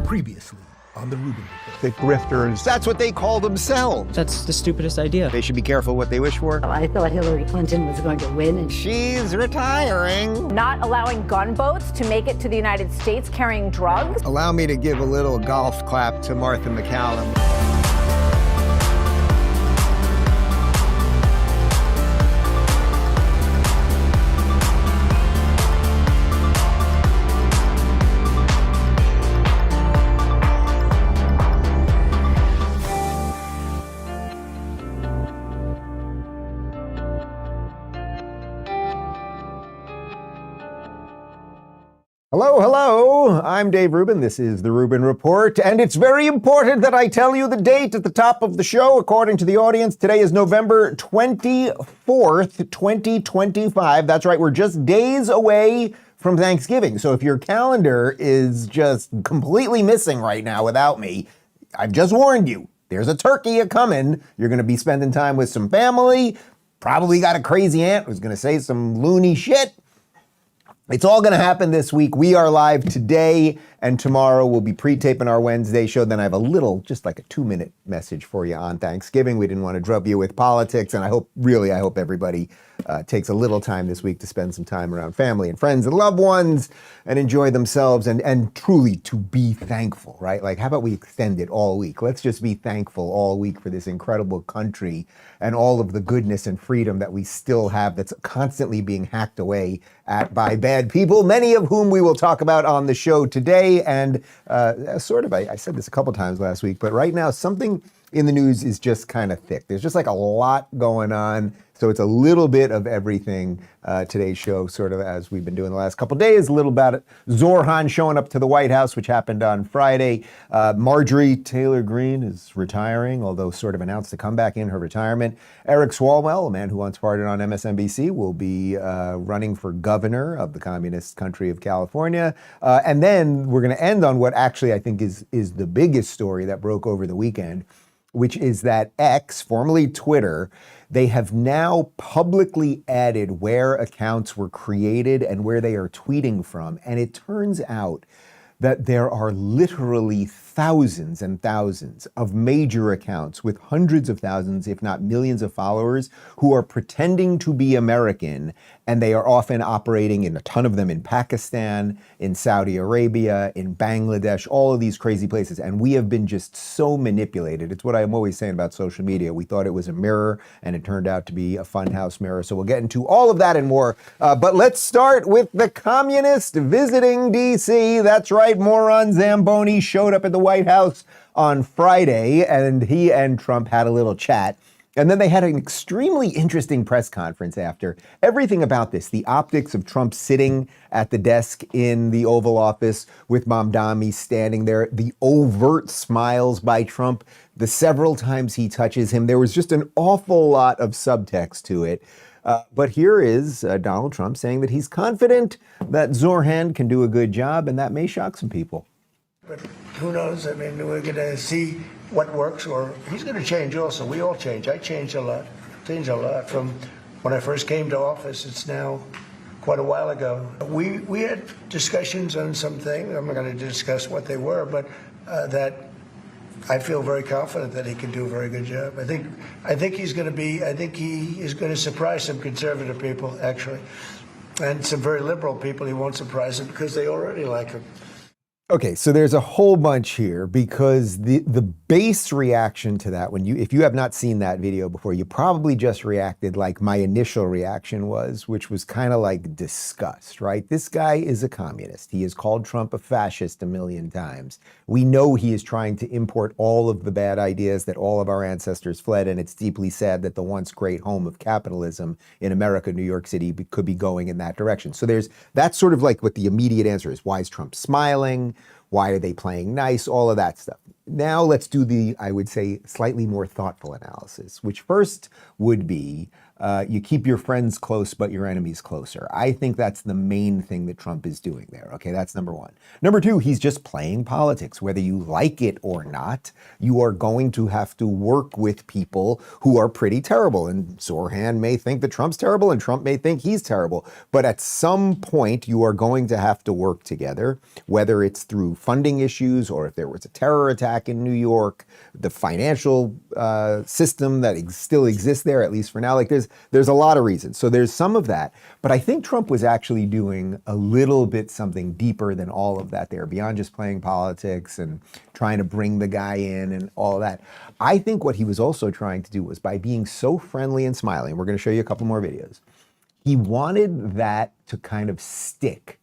Previously on the Rubin Report. The grifters. That's what they call themselves. That's the stupidest idea. They should be careful what they wish for. I thought Hillary Clinton was going to win. And she's retiring. Not allowing gunboats to make it to the United States carrying drugs. Allow me to give a little golf clap to Martha McCallum. Hello, I'm Dave Rubin. This is the Rubin Report, and it's very important that I tell you the date at the top of the show. According to the audience, today is November 24th, 2025. That's right, we're just days away from Thanksgiving. So if your calendar is just completely missing right now without me, I've just warned you. There's a turkey a-coming. You're going to be spending time with some family. Probably got a crazy aunt who's going to say some loony shit. It's all going to happen this week. We are live today and tomorrow. We'll be pre-taping our Wednesday show. Then I have a little, just like a 2-minute message for you on Thanksgiving. We didn't want to drub you with politics. And I hope everybody takes a little time this week to spend some time around family and friends and loved ones and enjoy themselves and truly to be thankful, right? Like, how about we extend it all week? Let's just be thankful all week for this incredible country and all of the goodness and freedom that we still have that's constantly being hacked away at by bad people, many of whom we will talk about on the show today. And I said this a couple times last week, but right now something in the news is just kind of thick. There's just like a lot going on. So it's a little bit of everything. Today's show, sort of as we've been doing the last couple of days, a little about it. Zohran showing up to the White House, which happened on Friday. Marjorie Taylor Greene is retiring, although sort of announced a comeback in her retirement. Eric Swalwell, a man who once partied on MSNBC, will be running for governor of the communist country of California. And then we're going to end on what actually I think is the biggest story that broke over the weekend, which is that X, formerly Twitter, they have now publicly added where accounts were created and where they are tweeting from. And it turns out that there are literally thousands and thousands of major accounts with hundreds of thousands, if not millions of followers who are pretending to be American. And they are often operating, in a ton of them, in Pakistan, in Saudi Arabia, in Bangladesh, all of these crazy places. And we have been just so manipulated. It's what I'm always saying about social media. We thought it was a mirror, and it turned out to be a funhouse mirror. So we'll get into all of that and more. But let's start with the communist visiting D.C. That's right, moron Zamboni showed up at the White House on Friday, and he and Trump had a little chat. And then they had an extremely interesting press conference after. Everything about this, the optics of Trump sitting at the desk in the Oval Office with Mamdani standing there, the overt smiles by Trump, the several times he touches him. There was just an awful lot of subtext to it. But here is Donald Trump saying that he's confident that Zohran can do a good job, and that may shock some people. But who knows? I mean, we're going to see what works, or he's going to change also. We all change. I changed a lot. From when I first came to office. It's now quite a while ago. We had discussions on some things. I'm not going to discuss what they were, but that I feel very confident that he can do a very good job. I think he is going to surprise some conservative people, actually, and some very liberal people. He won't surprise them because they already like him. Okay, so there's a whole bunch here because the base reaction to that, if you have not seen that video before, you probably just reacted like my initial reaction was, which was kind of like disgust, right? This guy is a communist. He has called Trump a fascist a million times. We know he is trying to import all of the bad ideas that all of our ancestors fled, and it's deeply sad that the once great home of capitalism in America, New York City, could be going in that direction. So that's sort of like what the immediate answer is. Why is Trump smiling? Why are they playing nice? All of that stuff. now let's do the, I would say, slightly more thoughtful analysis, which first would be you keep your friends close, but your enemies closer. I think that's the main thing that Trump is doing there. Okay, that's number one. Number two, he's just playing politics. Whether you like it or not, you are going to have to work with people who are pretty terrible. And Zohran may think that Trump's terrible and Trump may think he's terrible. But at some point, you are going to have to work together, whether it's through funding issues or if there was a terror attack in New York, the financial system that still exists there, at least for now. Like there's a lot of reasons. So there's some of that. But I think Trump was actually doing a little bit something deeper than all of that there, beyond just playing politics and trying to bring the guy in and all of that. I think what he was also trying to do was, by being so friendly and smiling, we're going to show you a couple more videos, he wanted that to kind of stick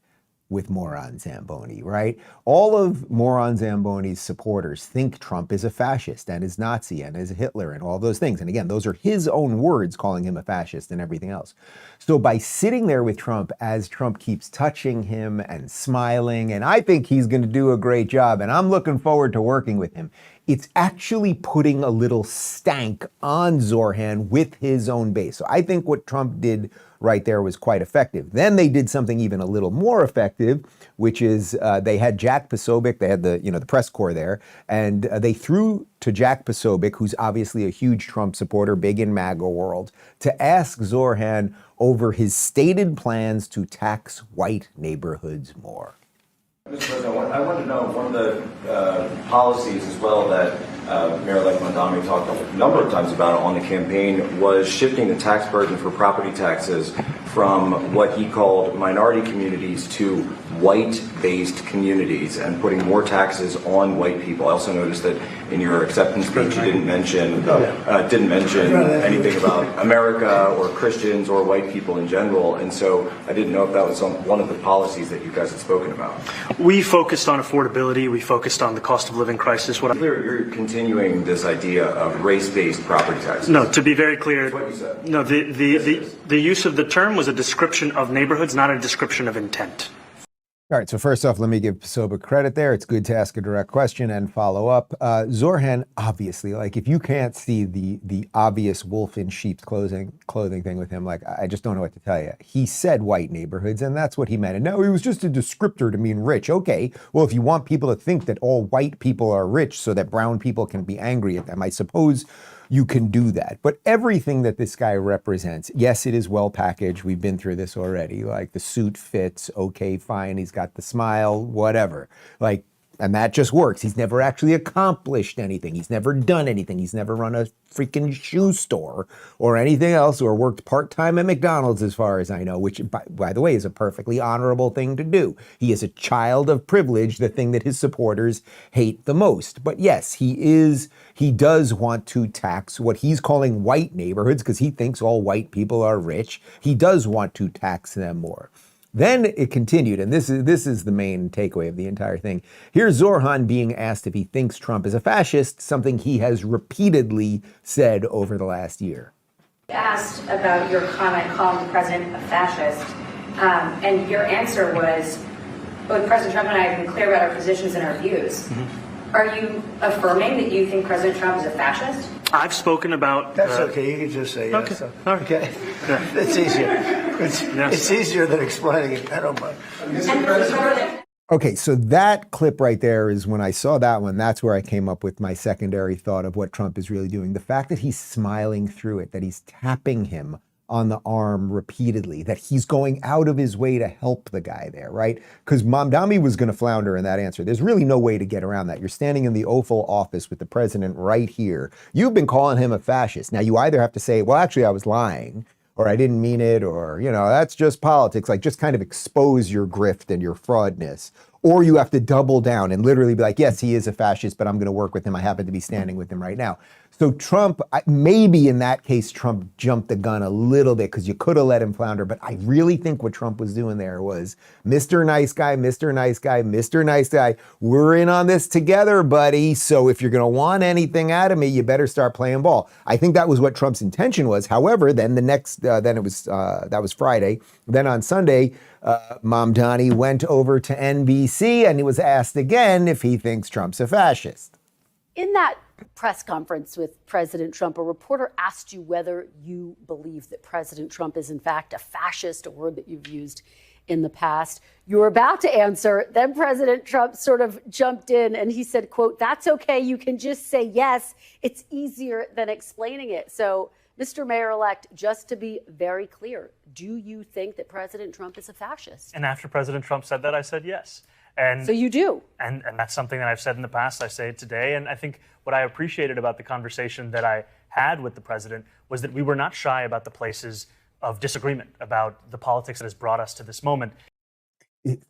with Moron Zamboni, right? All of Moron Zamboni's supporters think Trump is a fascist and is Nazi and is Hitler and all those things. And again, those are his own words, calling him a fascist and everything else. So by sitting there with Trump, as Trump keeps touching him and smiling, and I think he's going to do a great job, and I'm looking forward to working with him, it's actually putting a little stank on Zohran with his own base. So I think what Trump did right there was quite effective. Then they did something even a little more effective, which is they had Jack Posobiec, they had the press corps there, and they threw to Jack Posobiec, who's obviously a huge Trump supporter, big in MAGA world, to ask Zohran over his stated plans to tax white neighborhoods more. Mr. President, I wanted to know, one of the policies as well that Mayor-elect Mamdani talked a number of times about on the campaign was shifting the tax burden for property taxes from what he called minority communities to white-based communities and putting more taxes on white people. I also noticed that in your acceptance speech you didn't mention anything about America or Christians or white people in general, and so I didn't know if that was one of the policies that you guys had spoken about. We focused on affordability. We focused on the cost of living crisis. You're continuing this idea of race-based property taxes. No, to be very clear, that's what you said. No, the use of the term was a description of neighborhoods, not a description of intent. All right, so first off, let me give Posobiec credit there. It's good to ask a direct question and follow up. Zohran, obviously, like if you can't see the obvious wolf in sheep's clothing thing with him, like I just don't know what to tell you. He said white neighborhoods, and that's what he meant. And no, it was just a descriptor to mean rich. Okay, well, if you want people to think that all white people are rich so that brown people can be angry at them, I suppose you can do that. But everything that this guy represents, yes, it is well packaged. We've been through this already. Like the suit fits, okay, fine. He's got the smile, whatever. Like, and that just works. He's never actually accomplished anything. He's never done anything. He's never run a freaking shoe store or anything else, or worked part-time at McDonald's as far as I know, which by the way is a perfectly honorable thing to do. He is a child of privilege, the thing that his supporters hate the most. But yes, he does want to tax what he's calling white neighborhoods because he thinks all white people are rich. He does want to tax them more. Then it continued, and this is the main takeaway of the entire thing. Here's Zohran being asked if he thinks Trump is a fascist, something he has repeatedly said over the last year. Asked about your comment calling the president a fascist, and your answer was, both President Trump and I have been clear about our positions and our views. Mm-hmm. Are you affirming that you think President Trump is a fascist? I've spoken about... That's okay. You can just say yes. Okay. So. All right. Okay. Yeah. It's easier. It's easier than explaining it. I don't mind. Okay, so that clip right there is when I saw that one, that's where I came up with my secondary thought of what Trump is really doing. The fact that he's smiling through it, that he's tapping him on the arm repeatedly, that he's going out of his way to help the guy there, right? Because Mamdani was going to flounder in that answer. There's really no way to get around that. You're standing in the Oval Office with the president right here. You've been calling him a fascist. Now you either have to say, well, actually I was lying, or I didn't mean it, or, that's just politics. Like just kind of expose your grift and your fraudness. Or you have to double down and literally be like, yes, he is a fascist, but I'm going to work with him. I happen to be standing with him right now. So Trump, maybe in that case, Trump jumped the gun a little bit because you could have let him flounder. But I really think what Trump was doing there was, Mr. Nice Guy, Mr. Nice Guy, Mr. Nice Guy, we're in on this together, buddy. So if you're going to want anything out of me, you better start playing ball. I think that was what Trump's intention was. However, then that was Friday. Then on Sunday, Mamdani went over to NBC and he was asked again if he thinks Trump's a fascist. In that press conference with President Trump, a reporter asked you whether you believe that President Trump is in fact a fascist, a word that you've used in the past. You were about to answer, then President Trump sort of jumped in and he said, quote, "That's okay, you can just say yes. It's easier than explaining it." So, Mr. Mayor-elect, just to be very clear, do you think that President Trump is a fascist? And after President Trump said that, I said yes. And so you do. And that's something that I've said in the past. I say it today. And I think what I appreciated about the conversation that I had with the president was that we were not shy about the places of disagreement, about the politics that has brought us to this moment. It's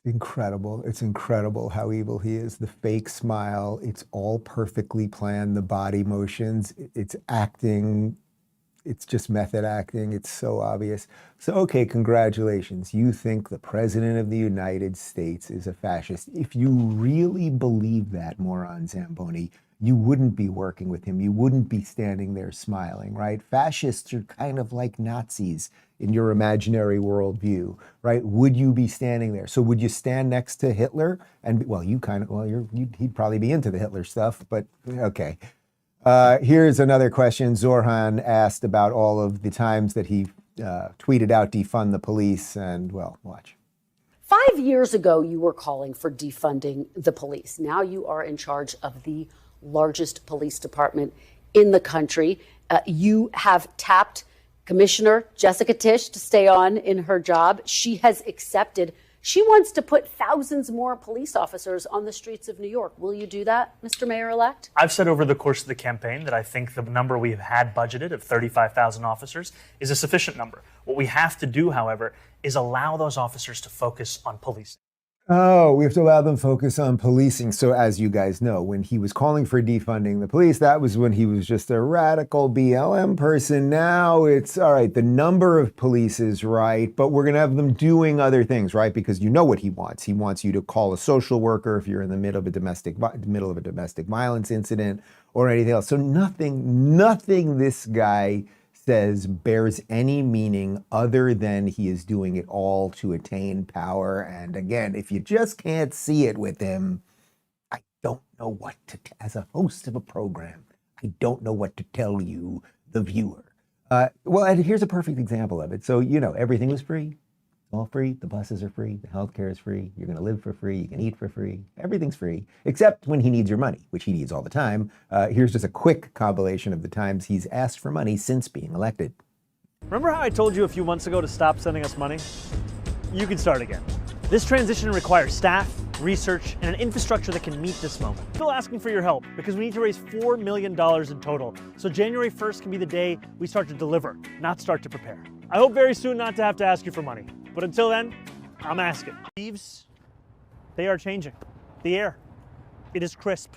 incredible. It's incredible how evil he is. The fake smile, it's all perfectly planned. The body motions, it's acting. It's just method acting. It's so obvious. So, okay, congratulations. You think the President of the United States is a fascist. If you really believe that, moron Zamboni, you wouldn't be working with him. You wouldn't be standing there smiling, right? Fascists are kind of like Nazis in your imaginary worldview, right? Would you be standing there? So would you stand next to Hitler? And, well, he'd probably be into the Hitler stuff, but okay. Here's another question Zohran asked about all of the times that he tweeted out defund the police, and, well, watch. 5 years ago, you were calling for defunding the police. Now you are in charge of the largest police department in the country. You have tapped Commissioner Jessica Tisch to stay on in her job. She has accepted. She wants to put thousands more police officers on the streets of New York. Will you do that, Mr. Mayor-elect? I've said over the course of the campaign that I think the number we have had budgeted of 35,000 officers is a sufficient number. What we have to do, however, is allow those officers to focus on policing. Oh, we have to allow them focus on policing. So as you guys know, when he was calling for defunding the police, that was when he was just a radical BLM person. Now it's, all right, the number of police is right, but we're going to have them doing other things, right? Because you know what he wants. He wants you to call a social worker if you're in the middle of a domestic violence incident or anything else. So nothing this guy says bears any meaning other than he is doing it all to attain power. And again, if you just can't see it with him, I don't know what to, as a host of a program, I don't know what to tell you, the viewer. Well, and here's a perfect example of it. So, you know, everything was free. It's all free. The buses are free. The healthcare is free. You're going to live for free. You can eat for free. Everything's free, except when he needs your money, which he needs all the time. Here's just a quick compilation of the times he's asked for money since being elected. Remember how I told you a few months ago to stop sending us money? You can start again. This transition requires staff, research, and an infrastructure that can meet this moment. Still asking for your help because we need to raise $4 million in total. So January 1st can be the day we start to deliver, not start to prepare. I hope very soon not to have to ask you for money. But until then, I'm asking. Leaves, they are changing. The air, it is crisp.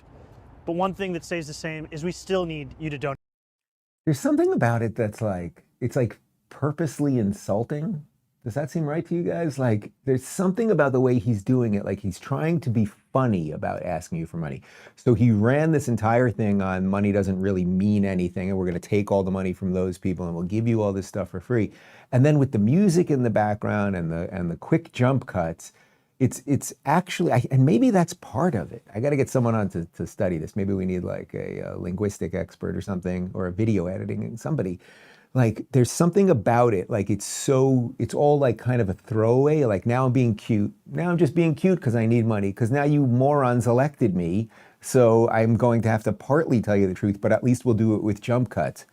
But one thing that stays the same is we still need you to donate. There's something about it that's like, it's like purposely insulting. Does that seem right to you guys? Like, there's something about the way he's doing it. Like, he's trying to be funny about asking you for money. So he ran this entire thing on money doesn't really mean anything, and we're going to take all the money from those people, and we'll give you all this stuff for free. And then with the music in the background and the quick jump cuts, it's actually, and maybe that's part of it. I got to get someone on to study this. Maybe we need like a linguistic expert or something, or a video editing, somebody. Like, there's something about it, like it's all like kind of a throwaway, like now I'm being cute. Now I'm just being cute because I need money, because now you morons elected me, so I'm going to have to partly tell you the truth, but at least we'll do it with jump cuts.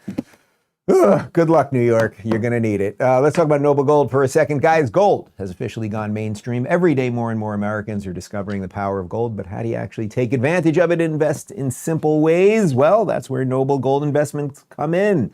Ugh, good luck, New York. You're going to need it. Let's talk about Noble Gold for a second. Guys, gold has officially gone mainstream. Every day, more and more Americans are discovering the power of gold, but how do you actually take advantage of it and invest in simple ways? Well, that's where Noble Gold investments come in.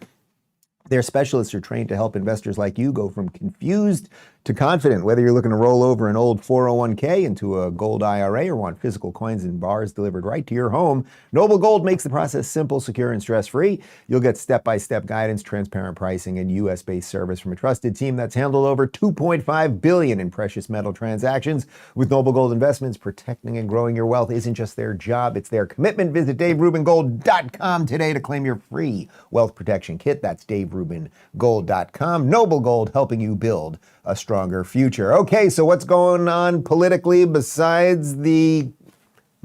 Their specialists are trained to help investors like you go from confused to confident, whether you're looking to roll over an old 401k into a gold IRA or want physical coins and bars delivered right to your home. Noble Gold makes the process simple, secure, and stress-free. You'll get step-by-step guidance, transparent pricing, and U.S.-based service from a trusted team that's handled over $2.5 billion in precious metal transactions. With Noble Gold Investments, protecting and growing your wealth isn't just their job, it's their commitment. Visit DaveRubinGold.com today to claim your free wealth protection kit. That's DaveRubinGold.com. Noble Gold, helping you build a stronger future. Okay, so what's going on politically besides the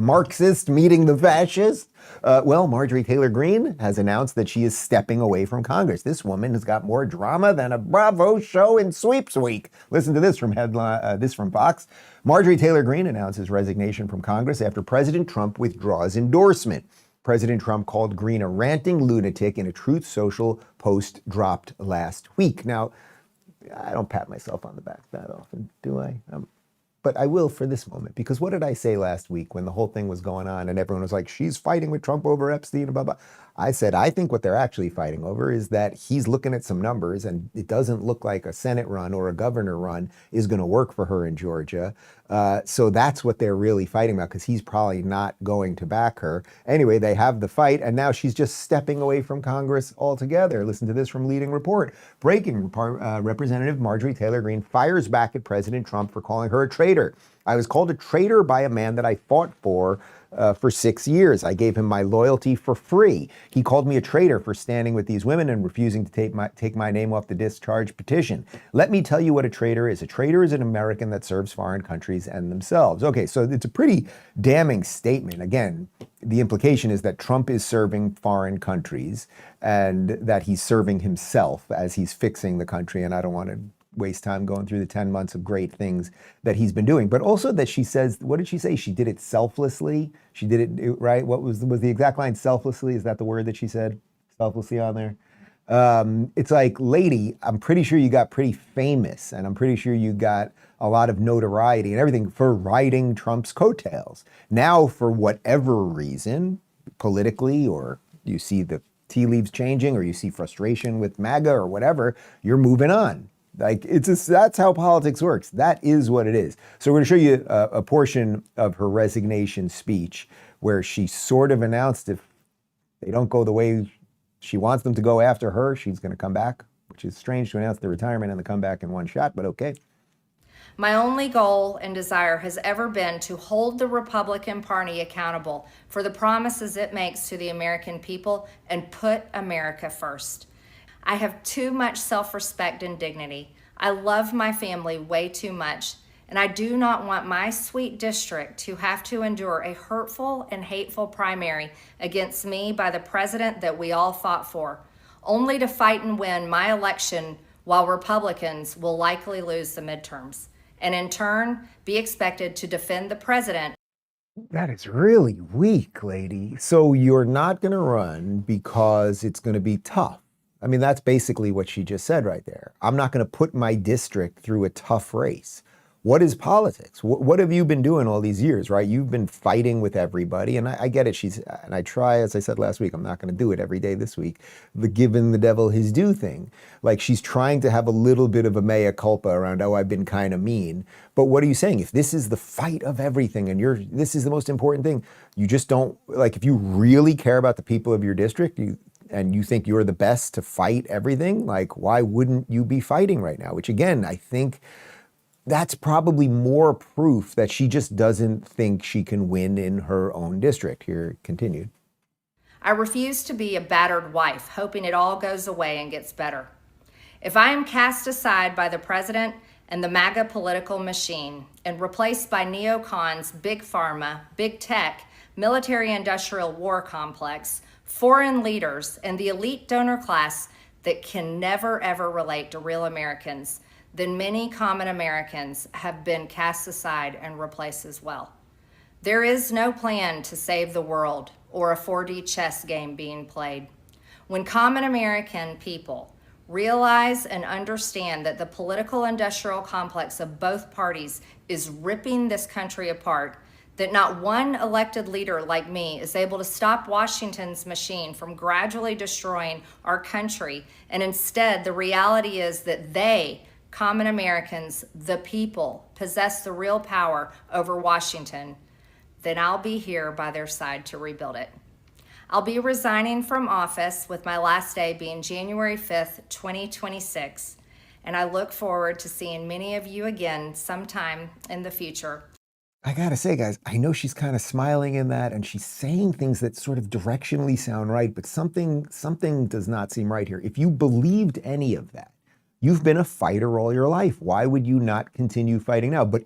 Marxist meeting the fascist? Well, Marjorie Taylor Greene has announced that she is stepping away from Congress. This woman has got more drama than a Bravo show in Sweeps Week. Listen to this from Fox. Marjorie Taylor Greene announces resignation from Congress after President Trump withdraws endorsement. President Trump called Greene a ranting lunatic in a Truth Social post dropped last week. Now, I don't pat myself on the back that often, do I? But I will for this moment, because what did I say last week when the whole thing was going on and everyone was like, she's fighting with Trump over Epstein and blah, blah. I said, I think what they're actually fighting over is that he's looking at some numbers and it doesn't look like a Senate run or a governor run is going to work for her in Georgia. So that's what they're really fighting about, because he's probably not going to back her. Anyway, they have the fight, and now she's just stepping away from Congress altogether. Listen to this from Leading Report. Breaking, Representative Marjorie Taylor Greene fires back at President Trump for calling her a traitor. I was called a traitor by a man that I fought for 6 years. I gave him my loyalty for free. He called me a traitor for standing with these women and refusing to take my name off the discharge petition. Let me tell you what a traitor is. A traitor is an American that serves foreign countries and themselves. Okay, so it's a pretty damning statement. Again, the implication is that Trump is serving foreign countries and that he's serving himself as he's fixing the country. And I don't want to waste time going through the 10 months of great things that he's been doing, but also that she says, what did she say? She did it selflessly. She did it, right? What was the exact line? Selflessly? Is that the word that she said? Selflessly on there? It's like, lady, I'm pretty sure you got pretty famous, and I'm pretty sure you got a lot of notoriety and everything for riding Trump's coattails. Now, for whatever reason, politically, or you see the tea leaves changing, or you see frustration with MAGA or whatever, you're moving on. Like, that's how politics works. That is what it is. So we're going to show you a portion of her resignation speech where she sort of announced if they don't go the way she wants them to go after her, she's going to come back, which is strange to announce the retirement and the comeback in one shot, but okay. My only goal and desire has ever been to hold the Republican Party accountable for the promises it makes to the American people and put America first. I have too much self-respect and dignity. I love my family way too much, and I do not want my sweet district to have to endure a hurtful and hateful primary against me by the president that we all fought for, only to fight and win my election while Republicans will likely lose the midterms, and in turn be expected to defend the president. That is really weak, lady. So you're not going to run because it's going to be tough. I mean, that's basically what she just said right there. I'm not going to put my district through a tough race. What is politics? What have you been doing all these years, right? You've been fighting with everybody, and I get it. And I try, as I said last week, I'm not going to do it every day this week, the giving the devil his due thing. Like, she's trying to have a little bit of a mea culpa around, oh, I've been kind of mean. But what are you saying? If this is the fight of everything and this is the most important thing, you just don't, like, if you really care about the people of your district, and you think you're the best to fight everything, like, why wouldn't you be fighting right now? Which, again, I think that's probably more proof that she just doesn't think she can win in her own district. Here, continued. I refuse to be a battered wife, hoping it all goes away and gets better. If I am cast aside by the president and the MAGA political machine and replaced by neocons, big pharma, big tech, military-industrial war complex, foreign leaders, and the elite donor class that can never ever relate to real Americans, then many common Americans have been cast aside and replaced as well. There is no plan to save the world or a 4D chess game being played. When common American people realize and understand that the political industrial complex of both parties is ripping this country apart, that not one elected leader like me is able to stop Washington's machine from gradually destroying our country, and instead the reality is that they, common Americans, the people, possess the real power over Washington, then I'll be here by their side to rebuild it. I'll be resigning from office with my last day being January 5th, 2026, and I look forward to seeing many of you again sometime in the future. I gotta say, guys, I know she's kind of smiling in that, and she's saying things that sort of directionally sound right, but something does not seem right here. If you believed any of that, You've been a fighter all your life. Why would you not continue fighting now? But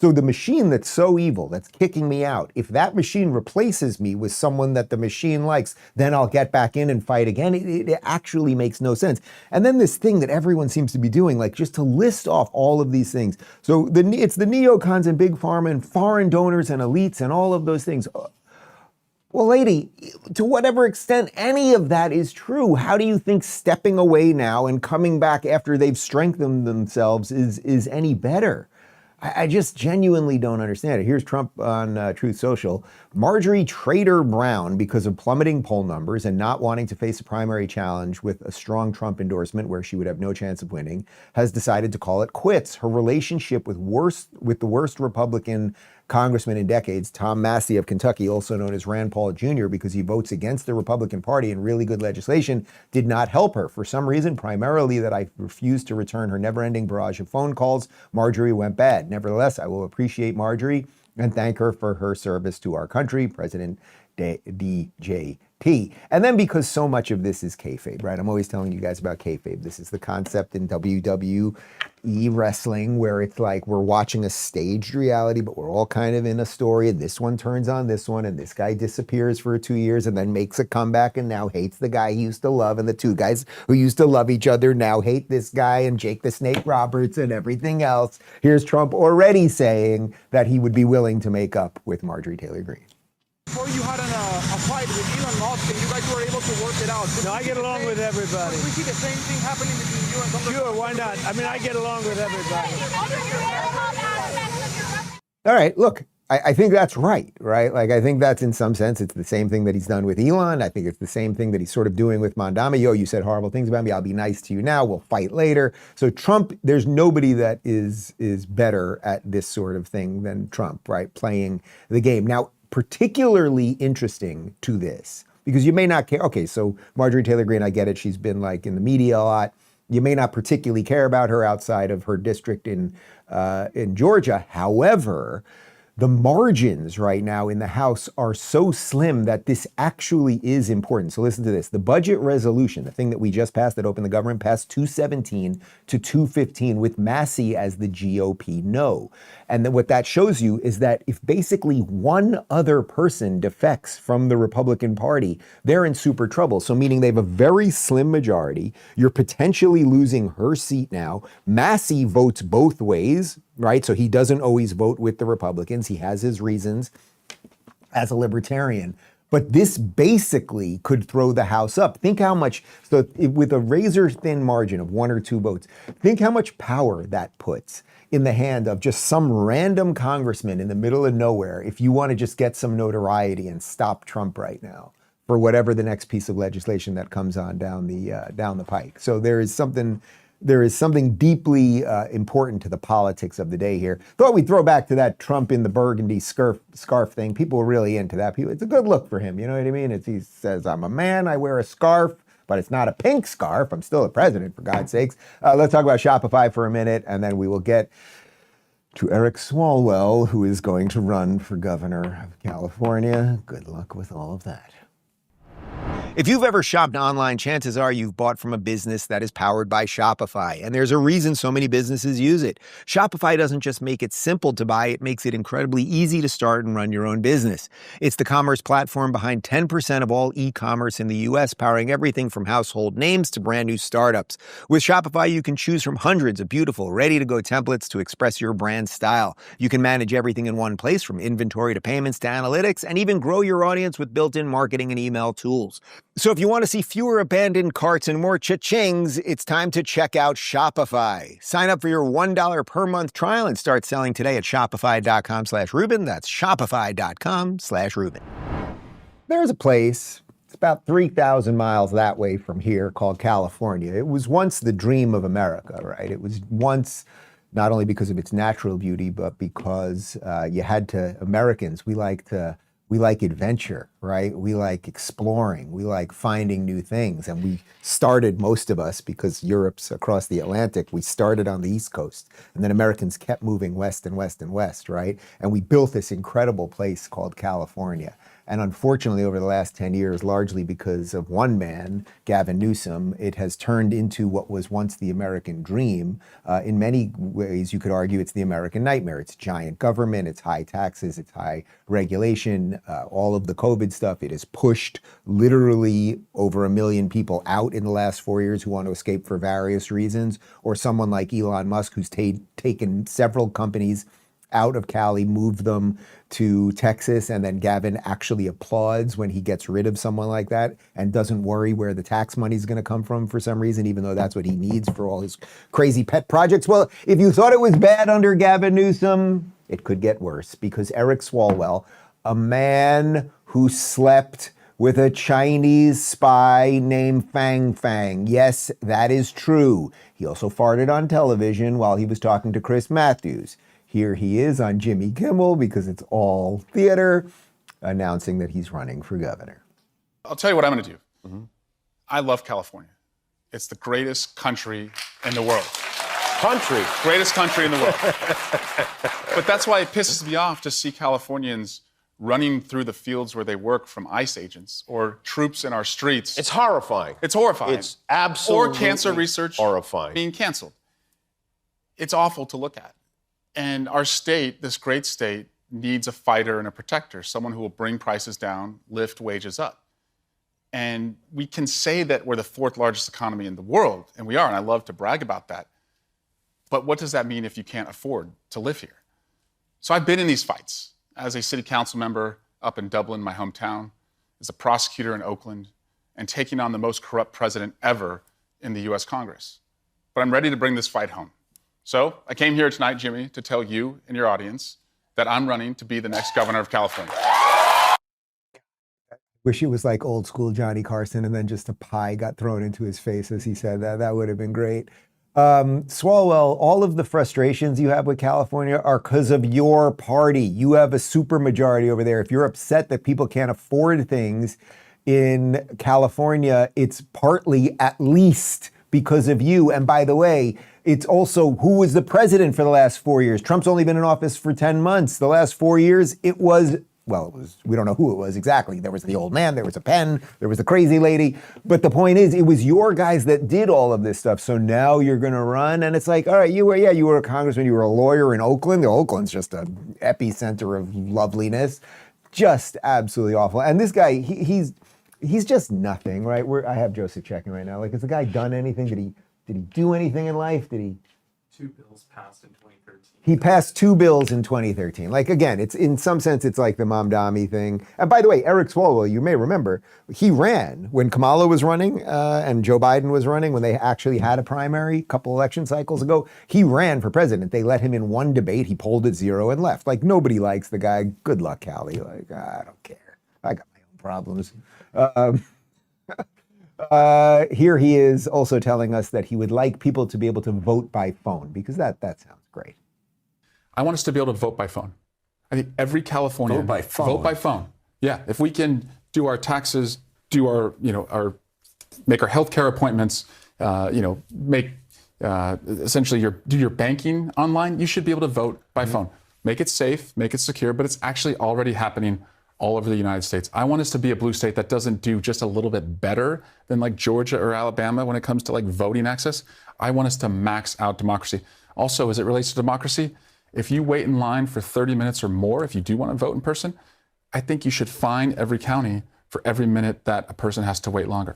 so the machine that's so evil, that's kicking me out, if that machine replaces me with someone that the machine likes, then I'll get back in and fight again. It actually makes no sense. And then this thing that everyone seems to be doing, like just to list off all of these things. So it's the neocons and big pharma and foreign donors and elites and all of those things. Well, lady, to whatever extent any of that is true, how do you think stepping away now and coming back after they've strengthened themselves is any better? I just genuinely don't understand it. Here's Trump on Truth Social. Marjorie Taylor Greene, because of plummeting poll numbers and not wanting to face a primary challenge with a strong Trump endorsement where she would have no chance of winning, has decided to call it quits. Her relationship with the worst Republican congressman in decades, Tom Massey of Kentucky, also known as Rand Paul Jr., because he votes against the Republican Party in really good legislation, did not help her. For some reason, primarily that I refused to return her never-ending barrage of phone calls, Marjorie went bad. Nevertheless, I will appreciate Marjorie and thank her for her service to our country, President DJP. And then because so much of this is kayfabe, right? I'm always telling you guys about kayfabe. This is the concept in WWE wrestling where it's like we're watching a staged reality, but we're all kind of in a story, and this one turns on this one, and this guy disappears for 2 years and then makes a comeback and now hates the guy he used to love, and the two guys who used to love each other now hate this guy and Jake the Snake Roberts and everything else. Here's Trump already saying that he would be willing to make up with Marjorie Taylor Greene. Before you had a fight with Elon Musk and you guys were able to work it out. No, I get along with everybody. We see the same thing happening between you and Congressman. Sure, why not? I mean, I get along with everybody. All right, look, I think that's right? Like, I think that's in some sense, it's the same thing that he's done with Elon. I think it's the same thing that he's sort of doing with Mamdani. Yo, you said horrible things about me. I'll be nice to you now. We'll fight later. So Trump, there's nobody that is better at this sort of thing than Trump, right? Playing the game. Now, particularly interesting to this, because you may not care. Okay, so Marjorie Taylor Greene, I get it. She's been like in the media a lot. You may not particularly care about her outside of her district in Georgia. However, the margins right now in the House are so slim that this actually is important. So listen to this. The budget resolution, the thing that we just passed that opened the government, passed 217 to 215 with Massey as the GOP no. And then what that shows you is that if basically one other person defects from the Republican Party, they're in super trouble. So meaning they have a very slim majority. You're potentially losing her seat now. Massey votes both ways, right? So he doesn't always vote with the Republicans. He has his reasons as a libertarian. But this basically could throw the House up. Think how much, so with a razor thin margin of 1 or 2 votes, think how much power that puts in the hand of just some random congressman in the middle of nowhere if you want to just get some notoriety and stop Trump right now for whatever the next piece of legislation that comes on down the pike. So there is something deeply important to the politics of the day here. Thought we'd throw back to that Trump in the burgundy scarf thing. People are really into that. It's a good look for him. You know what I mean? He says, I'm a man, I wear a scarf, but it's not a pink scarf. I'm still a president, for God's sakes. Let's talk about Shopify for a minute, and then we will get to Eric Swalwell, who is going to run for governor of California. Good luck with all of that. If you've ever shopped online, chances are you've bought from a business that is powered by Shopify, and there's a reason so many businesses use it. Shopify doesn't just make it simple to buy, it makes it incredibly easy to start and run your own business. It's the commerce platform behind 10% of all e-commerce in the U.S., powering everything from household names to brand new startups. With Shopify, you can choose from hundreds of beautiful, ready-to-go templates to express your brand style. You can manage everything in one place, from inventory to payments to analytics, and even grow your audience with built-in marketing and email tools. So if you want to see fewer abandoned carts and more cha-chings, it's time to check out Shopify. Sign up for your $1 per month trial and start selling today at shopify.com/Rubin. That's shopify.com/Rubin. There's a place, it's about 3,000 miles that way from here, called California. It was once the dream of America, right? It was once, not only because of its natural beauty, but because Americans, we like adventure, right? We like exploring. We like finding new things. And we started, most of us, because Europe's across the Atlantic, we started on the East Coast. And then Americans kept moving west and west and west, right? And we built this incredible place called California. And unfortunately, over the last 10 years, largely because of one man, Gavin Newsom, it has turned into what was once the American dream. In many ways, you could argue it's the American nightmare. It's giant government, it's high taxes, it's high regulation, all of the COVID stuff. It has pushed literally over 1 million people out in the last 4 years who want to escape for various reasons. Or someone like Elon Musk, who's taken several companies out of Cali, moved them to Texas, and then Gavin actually applauds when he gets rid of someone like that and doesn't worry where the tax money is going to come from for some reason, even though that's what he needs for all his crazy pet projects. Well, if you thought it was bad under Gavin Newsom, it could get worse, because Eric Swalwell, a man who slept with a Chinese spy named Fang Fang. Yes, that is true. He also farted on television while he was talking to Chris Matthews. Here he is on Jimmy Kimmel, because it's all theater, announcing that he's running for governor. I'll tell you what I'm going to do. I love California. It's the greatest country in the world. Greatest country in the world. But that's why it pisses me off to see Californians running through the fields where they work from ICE agents or troops in our streets. It's horrifying. It's horrifying. It's absolutely Or cancer research horrifying. being canceled. It's awful to look at. And our state, this great state, needs a fighter and a protector, someone who will bring prices down, lift wages up. And we can say that we're the 4th largest economy in the world, and we are, and I love to brag about that. But what does that mean if you can't afford to live here? So I've been in these fights as a city council member up in Dublin, my hometown, as a prosecutor in Oakland, and taking on the most corrupt president ever in the US Congress. But I'm ready to bring this fight home. So I came here tonight, Jimmy, to tell you and your audience that I'm running to be the next governor of California. Wish it was like old school Johnny Carson and then just a pie got thrown into his face as he said that. That would have been great. Swalwell, all of the frustrations you have with California are because of your party. You have a supermajority over there. If you're upset that people can't afford things in California, it's partly, at least, because of you. And by the way, it's also who was the president for the last 4 years. Trump's only been in office for 10 months. The last 4 years, it was, we don't know who it was exactly. There was the old man, there was a Penn, there was the crazy lady. But the point is, it was your guys that did all of this stuff. So now you're going to run. And it's like, all right, you were a congressman, you were a lawyer in Oakland. Oakland's just an epicenter of loveliness. Just absolutely awful. And this guy, he's just nothing, right? I have Joseph checking right now. Like, has the guy done anything? Did he do anything in life? Did he? 2 bills passed in 2013. He passed 2 bills in 2013. Like, again, it's in some sense, it's like the Mamdani thing. And by the way, Eric Swalwell, you may remember, he ran when Kamala was running and Joe Biden was running, when they actually had a primary a couple election cycles ago. He ran for president. They let him in one debate. He polled at 0 and left. Like, nobody likes the guy. Good luck, Callie. Like, I don't care. I got my own problems. Here he is also telling us that he would like people to be able to vote by phone, because that sounds great. I want us to be able to vote by phone. I think every Californian Vote by phone. Vote by phone. Yeah, if we can do our taxes, do our make our healthcare appointments, make essentially do your banking online, you should be able to vote by phone. Make it safe, make it secure, but it's actually already happening all over the United States. I want us to be a blue state that doesn't do just a little bit better than like Georgia or Alabama when it comes to like voting access. I want us to max out democracy. Also, as it relates to democracy, if you wait in line for 30 minutes or more, if you do want to vote in person, I think you should fine every county for every minute that a person has to wait longer.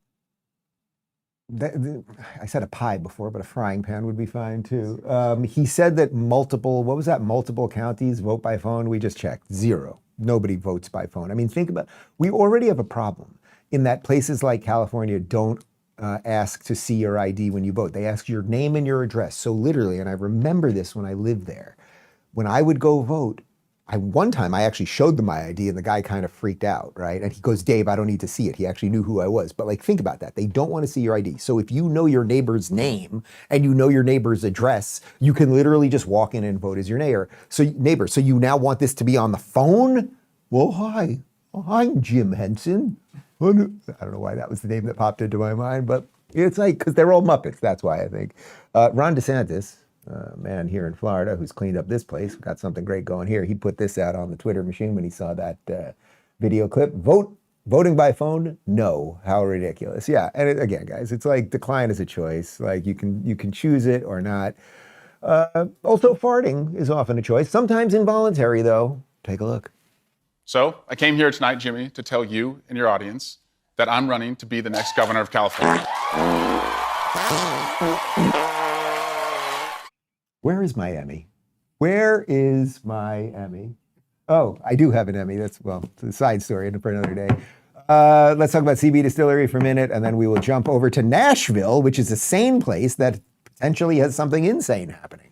I said a pie before, but a frying pan would be fine too. He said that multiple counties vote by phone. We just checked, 0. Nobody votes by phone. I mean, think about, we already have a problem in that places like California don't ask to see your ID when you vote. They ask your name and your address. So literally, and I remember this when I lived there, when I would go vote, one time I actually showed them my ID and the guy kind of freaked out, right? And he goes, Dave, I don't need to see it. He actually knew who I was. But like, think about that. They don't want to see your ID. So if you know your neighbor's name and you know your neighbor's address, you can literally just walk in and vote as your neighbor. So you now want this to be on the phone? Well, hi, I'm Jim Henson. I don't know why that was the name that popped into my mind, but it's like, because they're all Muppets. That's why I think. Ron DeSantis, man here in Florida who's cleaned up this place, got something great going here. He put this out on the Twitter machine when he saw that video clip. Voting by phone? No. How ridiculous. Yeah. And again, guys, it's like decline is a choice. Like you can choose it or not. Also, farting is often a choice. Sometimes involuntary, though. Take a look. So I came here tonight, Jimmy, to tell you and your audience that I'm running to be the next governor of California. Where is my Emmy? Where is my Emmy? Oh, I do have an Emmy. That's, well, it's a side story for another day. Let's talk about CB Distillery for a minute, and then we will jump over to Nashville, which is a sane place that potentially has something insane happening.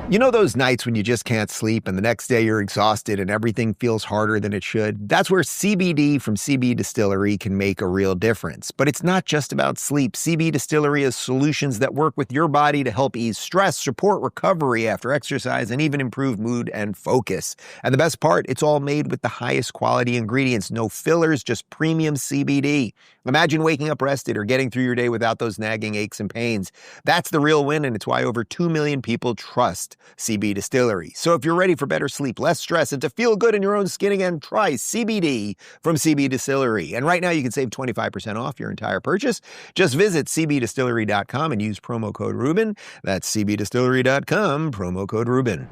You know those nights when you just can't sleep and the next day you're exhausted and everything feels harder than it should? That's where CBD from CB Distillery can make a real difference. But it's not just about sleep. CB Distillery has solutions that work with your body to help ease stress, support recovery after exercise, and even improve mood and focus. And the best part, it's all made with the highest quality ingredients. No fillers, just premium CBD. Imagine waking up rested or getting through your day without those nagging aches and pains. That's the real win, and it's why over 2 million people trust CB Distillery. So if you're ready for better sleep, less stress, and to feel good in your own skin again, try CBD from CB Distillery. And right now you can save 25% off your entire purchase. Just visit cbdistillery.com and use promo code Rubin. That's cbdistillery.com, promo code Rubin.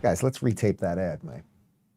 Guys, let's retape that ad,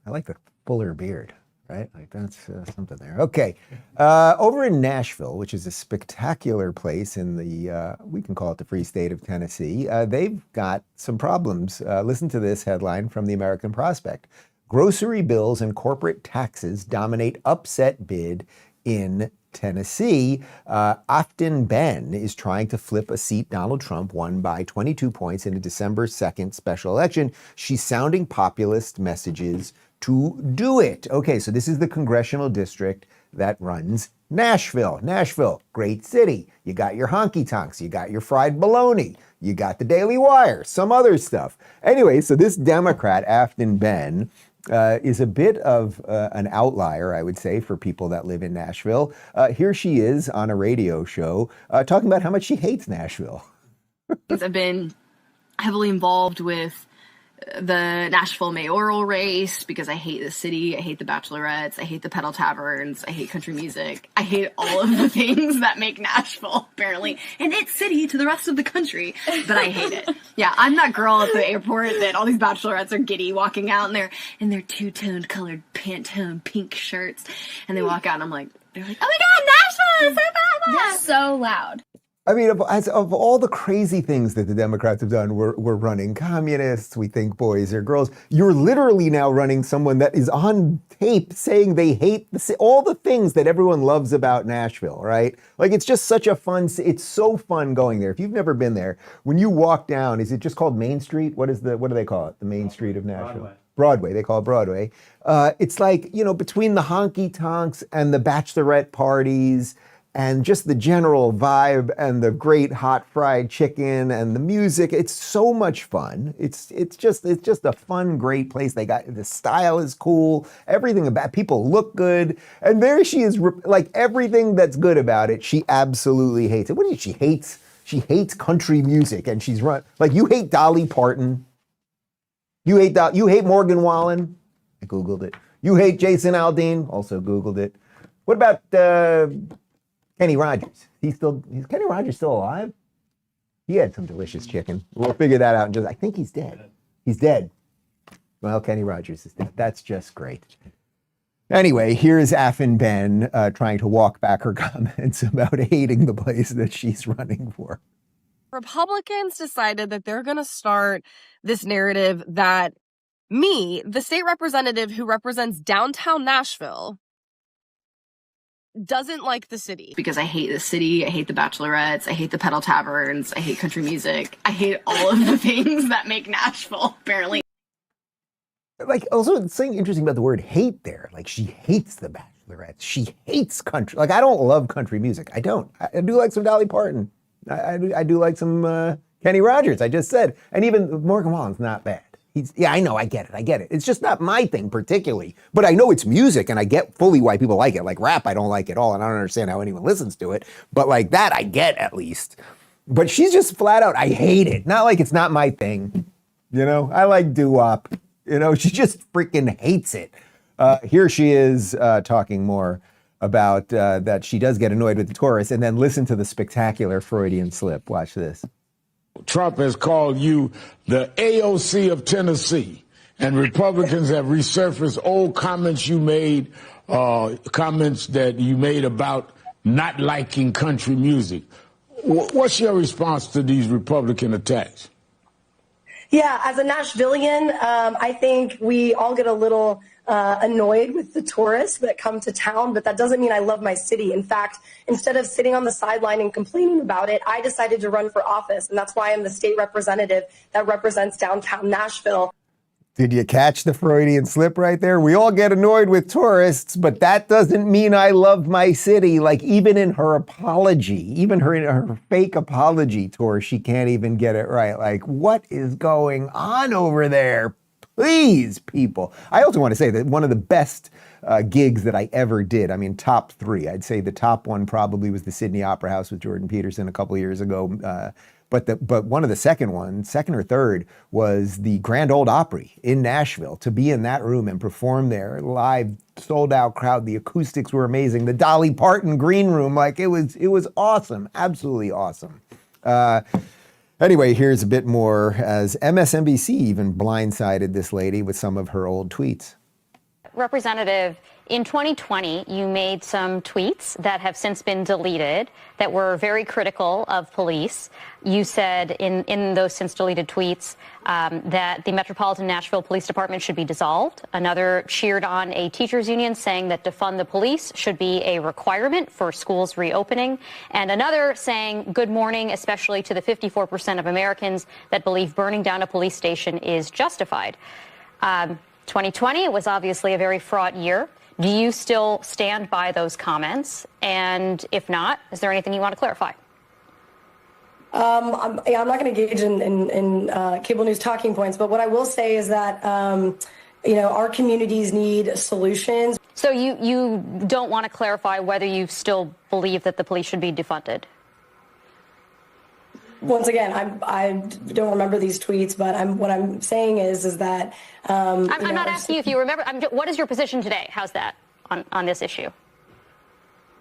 I like the fuller beard. Right? Like that's something there. Okay. Over in Nashville, which is a spectacular place in the, we can call it the free state of Tennessee, they've got some problems. Listen to this headline from the American Prospect. Grocery bills and corporate taxes dominate upset bid in Tennessee. Aftyn Behn is trying to flip a seat Donald Trump won by 22 points in a December 2nd special election. She's sounding populist messages to do it. Okay, so this is the congressional district that runs Nashville. Nashville, great city. You got your honky-tonks, you got your fried bologna, you got the Daily Wire, some other stuff. Anyway, so this Democrat, Aftyn Behn, is a bit of an outlier, I would say, for people that live in Nashville. Here she is on a radio show talking about how much she hates Nashville. I've been heavily involved with the Nashville mayoral race because I hate the city, I hate the bachelorettes, I hate the pedal taverns, I hate country music, I hate all of the things that make Nashville apparently an it city to the rest of the country, but I hate it. Yeah, I'm that girl at the airport that all these bachelorettes are giddy walking out in their two-toned colored Pantone pink shirts, and they walk out and I'm like, they're like, oh my god, Nashville is so bad! They're so loud. I mean, of all the crazy things that the Democrats have done, we're running communists, we think boys are girls. You're literally now running someone that is on tape saying they hate all the things that everyone loves about Nashville, right? Like, it's just such a it's so fun going there. If you've never been there, when you walk down, is it just called Main Street? What do they call it? The Main Street of Nashville? Broadway, they call it Broadway. It's like, between the honky-tonks and the bachelorette parties, and just the general vibe and the great hot fried chicken and the music, it's so much fun. It's just a fun, great place. The style is cool. Everything about people look good. And there she is, like everything that's good about it, she absolutely hates it. What is she hates? She hates country music, and she's like, you hate Dolly Parton. You hate Morgan Wallen. I Googled it. You hate Jason Aldean. Also Googled it. What about Kenny Rogers? Is Kenny Rogers still alive? He had some delicious chicken. We'll figure that out. I think he's dead. He's dead. Well, Kenny Rogers is dead. That's just great. Anyway, here's Aftyn Behn trying to walk back her comments about hating the place that she's running for. Republicans decided that they're going to start this narrative that me, the state representative who represents downtown Nashville, doesn't like the city. Because I hate the city, I hate the bachelorettes, I hate the pedal taverns, I hate country music, I hate all of the things that make Nashville apparently. Like, also something interesting about the word hate there. Like, she hates the bachelorettes. She hates country. Like, I don't love country music. I don't. I do like some Dolly Parton. I do like some Kenny Rogers, I just said. And even Morgan Wallen's not bad. I know, I get it. It's just not my thing particularly. But I know it's music, and I get fully why people like it. Like rap, I don't like at all, and I don't understand how anyone listens to it. But like that, I get at least. But she's just flat out, I hate it. Not like it's not my thing. I like doo-wop. She just freaking hates it. Here she is talking more about that she does get annoyed with the tourists, and then listen to the spectacular Freudian slip. Watch this. Trump has called you the AOC of Tennessee, and Republicans have resurfaced old comments you made, comments that you made about not liking country music. What's your response to these Republican attacks? Yeah, as a Nashvilleian, I think we all get a little annoyed with the tourists that come to town, but that doesn't mean I love my city. In fact, instead of sitting on the sideline and complaining about it, I decided to run for office, and that's why I'm the state representative that represents downtown Nashville. Did you catch the Freudian slip right there? We all get annoyed with tourists, but that doesn't mean I love my city. Like, even in her apology, even her fake apology tour, she can't even get it right. Like, what is going on over there? Please, people. I also want to say that one of the best gigs that I ever did, I mean, top three, I'd say the top one probably was the Sydney Opera House with Jordan Peterson a couple of years ago. But one of the second or third, was the Grand Ole Opry in Nashville. To be in that room and perform there, live, sold out crowd, the acoustics were amazing. The Dolly Parton green room, like it was awesome, absolutely awesome. Anyway, here's a bit more as MSNBC even blindsided this lady with some of her old tweets. Representative, in 2020, you made some tweets that have since been deleted that were very critical of police. You said in those since deleted tweets that the Metropolitan Nashville Police Department should be dissolved. Another cheered on a teachers union saying that defund the police should be a requirement for schools reopening. And another saying good morning, especially to the 54% of Americans that believe burning down a police station is justified. 2020 was obviously a very fraught year. Do you still stand by those comments? And if not, is there anything you want to clarify? I'm not going to engage in cable news talking points, but what I will say is that, our communities need solutions. So you don't want to clarify whether you still believe that the police should be defunded? Once again, I don't remember these tweets, but what I'm saying is that I'm not asking you if you remember. What is your position today? How's that on this issue?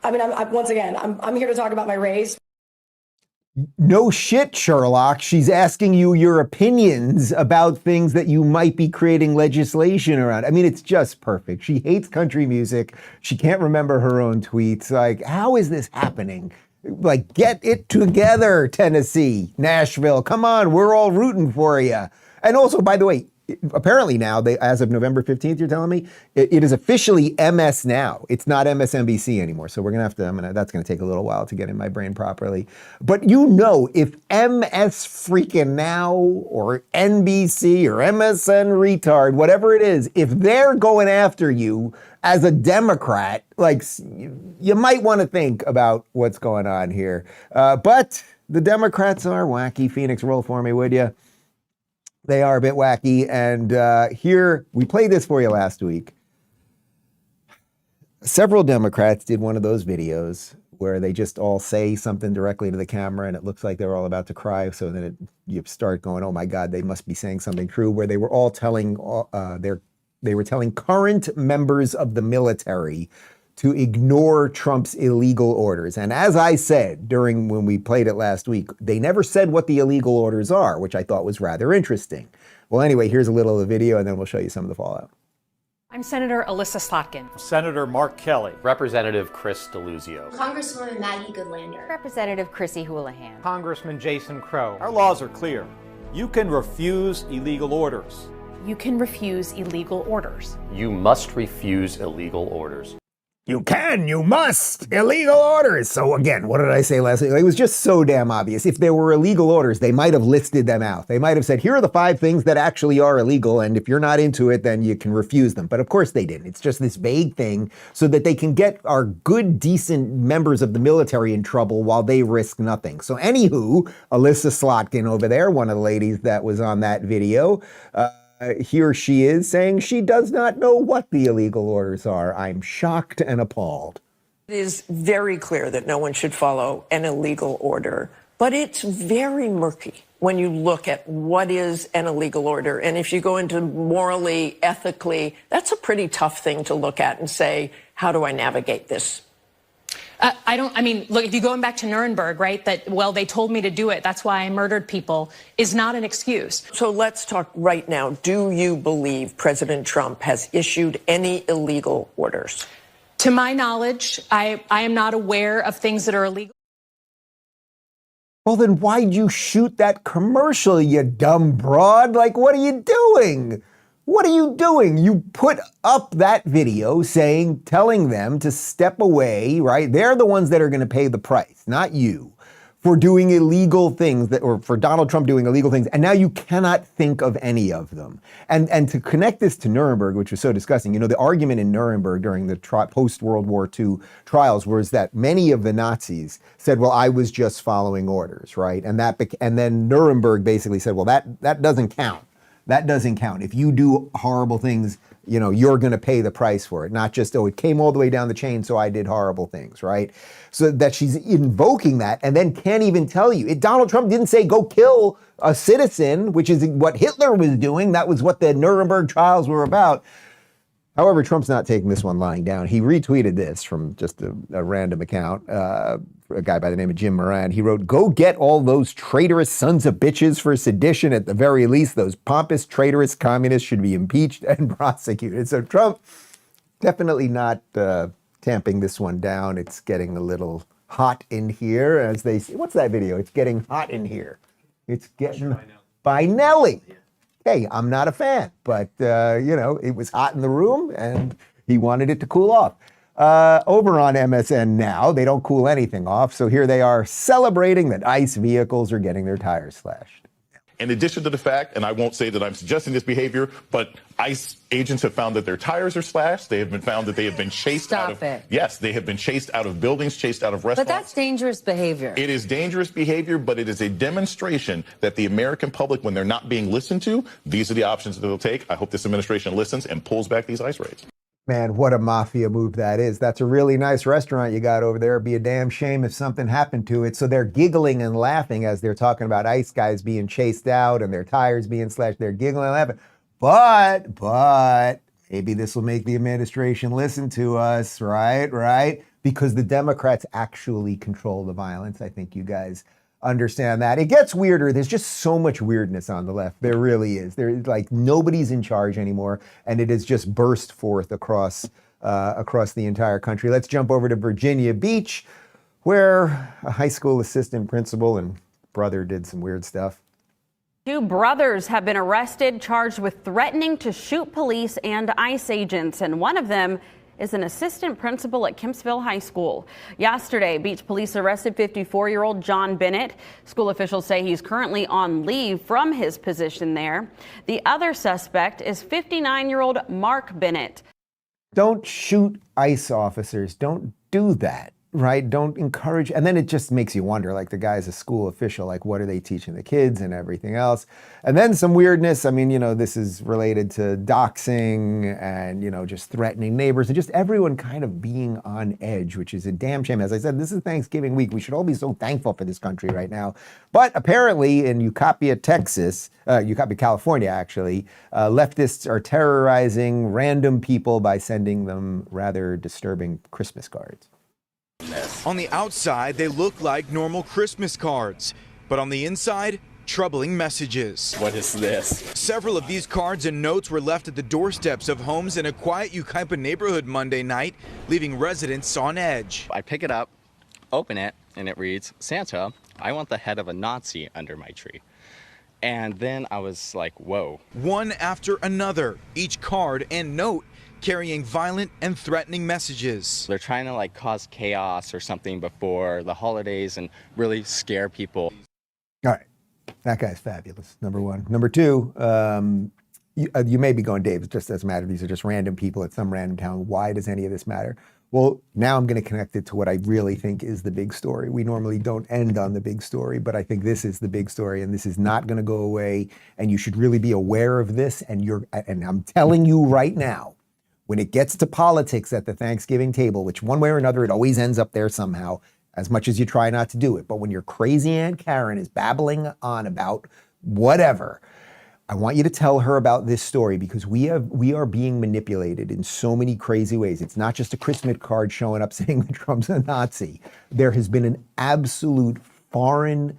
I mean, I'm here to talk about my race. No shit, Sherlock. She's asking you your opinions about things that you might be creating legislation around. I mean, it's just perfect. She hates country music. She can't remember her own tweets. Like, how is this happening? Like, get it together, Tennessee, Nashville. Come on, we're all rooting for you. And also, by the way, apparently now, as of November 15th, you're telling me, it is officially MS Now. It's not MSNBC anymore. So we're going to have to, that's going to take a little while to get in my brain properly. But if MS freaking Now or NBC or MSN retard, whatever it is, if they're going after you as a Democrat, like, you might want to think about what's going on here. But the Democrats are wacky. Phoenix, roll for me, would you? They are a bit wacky. And here, we played this for you last week. Several Democrats did one of those videos where they just all say something directly to the camera and it looks like they're all about to cry. So then you start going, oh my God, they must be saying something true, where they were all telling they were telling current members of the military to ignore Trump's illegal orders. And as I said when we played it last week, they never said what the illegal orders are, which I thought was rather interesting. Well, anyway, here's a little of the video and then we'll show you some of the fallout. I'm Senator Elissa Slotkin. Senator Mark Kelly. Representative Chris Deluzio. Congresswoman Maggie Goodlander. Representative Chrissy Houlihan. Congressman Jason Crow. Our laws are clear. You can refuse illegal orders. You can refuse illegal orders. You must refuse illegal orders. You can, you must, illegal orders. So again, what did I say last week? It was just so damn obvious. If there were illegal orders, they might have listed them out. They might have said, here are the 5 things that actually are illegal, and if you're not into it, then you can refuse them. But of course they didn't. It's just this vague thing so that they can get our good, decent members of the military in trouble while they risk nothing. So anywho, Elissa Slotkin over there, one of the ladies that was on that video, here she is saying she does not know what the illegal orders are. I'm shocked and appalled. It is very clear that no one should follow an illegal order, but it's very murky when you look at what is an illegal order. And if you go into morally, ethically, that's a pretty tough thing to look at and say, how do I navigate this? Look, if you're going back to Nuremberg, right, that, well, they told me to do it, that's why I murdered people, is not an excuse. So let's talk right now. Do you believe President Trump has issued any illegal orders? To my knowledge, I am not aware of things that are illegal. Well, then why'd you shoot that commercial, you dumb broad? Like, what are you doing? What are you doing? You put up that video telling them to step away, right? They're the ones that are going to pay the price, not you, for doing illegal things or for Donald Trump doing illegal things. And now you cannot think of any of them. And to connect this to Nuremberg, which was so disgusting, the argument in Nuremberg during the post-World War II trials was that many of the Nazis said, well, I was just following orders, right? And then Nuremberg basically said, well, that doesn't count. That doesn't count. If you do horrible things, you're going to pay the price for it. Not just, it came all the way down the chain, so I did horrible things, right? So that she's invoking that and then can't even tell you. Donald Trump didn't say go kill a citizen, which is what Hitler was doing. That was what the Nuremberg trials were about. However, Trump's not taking this one lying down. He retweeted this from just a random account, a guy by the name of Jim Moran. He wrote, go get all those traitorous sons of bitches for sedition. At the very least, those pompous, traitorous communists should be impeached and prosecuted. So Trump definitely not tamping this one down. It's getting a little hot in here, as they say. What's that video? It's getting hot in here. It's getting by Nelly. Hey, I'm not a fan, but, it was hot in the room and he wanted it to cool off. Over on MSN now, they don't cool anything off. So here they are celebrating that ICE vehicles are getting their tires slashed. In addition to the fact, and I won't say that I'm suggesting this behavior, but ICE agents have found that their tires are slashed. They have been found that they have been chased out of... Yes, they have been chased out of buildings, chased out of restaurants. But that's dangerous behavior. It is dangerous behavior, but it is a demonstration that the American public, when they're not being listened to, these are the options that they'll take. I hope this administration listens and pulls back these ICE raids. Man, what a mafia move that is. That's a really nice restaurant you got over there. It'd be a damn shame if something happened to it. So they're giggling and laughing as they're talking about ICE guys being chased out and their tires being slashed. They're giggling and laughing. But maybe this will make the administration listen to us, right? Because the Democrats actually control the violence. I think you guys understand that. It gets weirder. There's just so much weirdness on the left. There really is. There's like nobody's in charge anymore, and it has just burst forth across the entire country. Let's jump over to Virginia Beach, where a high school assistant principal and brother did some weird stuff. 2 brothers have been arrested, charged with threatening to shoot police and ICE agents, and one of them is an assistant principal at Kempsville High School. Yesterday, Beach police arrested 54-year-old John Bennett. School officials say he's currently on leave from his position there. The other suspect is 59-year-old Mark Bennett. Don't shoot ICE officers. Don't do that, right? Don't encourage. And then it just makes you wonder, like the guy's a school official, like what are they teaching the kids and everything else? And then some weirdness. I mean, this is related to doxing and, just threatening neighbors and just everyone kind of being on edge, which is a damn shame. As I said, this is Thanksgiving week. We should all be so thankful for this country right now. But apparently in Yucaipa, California, actually, leftists are terrorizing random people by sending them rather disturbing Christmas cards. On the outside, they look like normal Christmas cards, but on the inside, troubling messages. What is this? Several of these cards and notes were left at the doorsteps of homes in a quiet Yucaipa neighborhood Monday night, leaving residents on edge. I pick it up, open it, and it reads, Santa, I want the head of a Nazi under my tree. And then I was like, whoa. One after another, each card and note carrying violent and threatening messages. They're trying to cause chaos or something before the holidays and really scare people. All right. That guy's fabulous, number one. Number two, you may be going, Dave, it just doesn't matter. These are just random people at some random town. Why does any of this matter? Well, now I'm going to connect it to what I really think is the big story. We normally don't end on the big story, but I think this is the big story, and this is not going to go away, and you should really be aware of this, and I'm telling you right now, when it gets to politics at the Thanksgiving table, which one way or another, it always ends up there somehow, as much as you try not to do it. But when your crazy Aunt Karen is babbling on about whatever, I want you to tell her about this story, because we are being manipulated in so many crazy ways. It's not just a Christmas card showing up saying that Trump's a Nazi. There has been an absolute foreign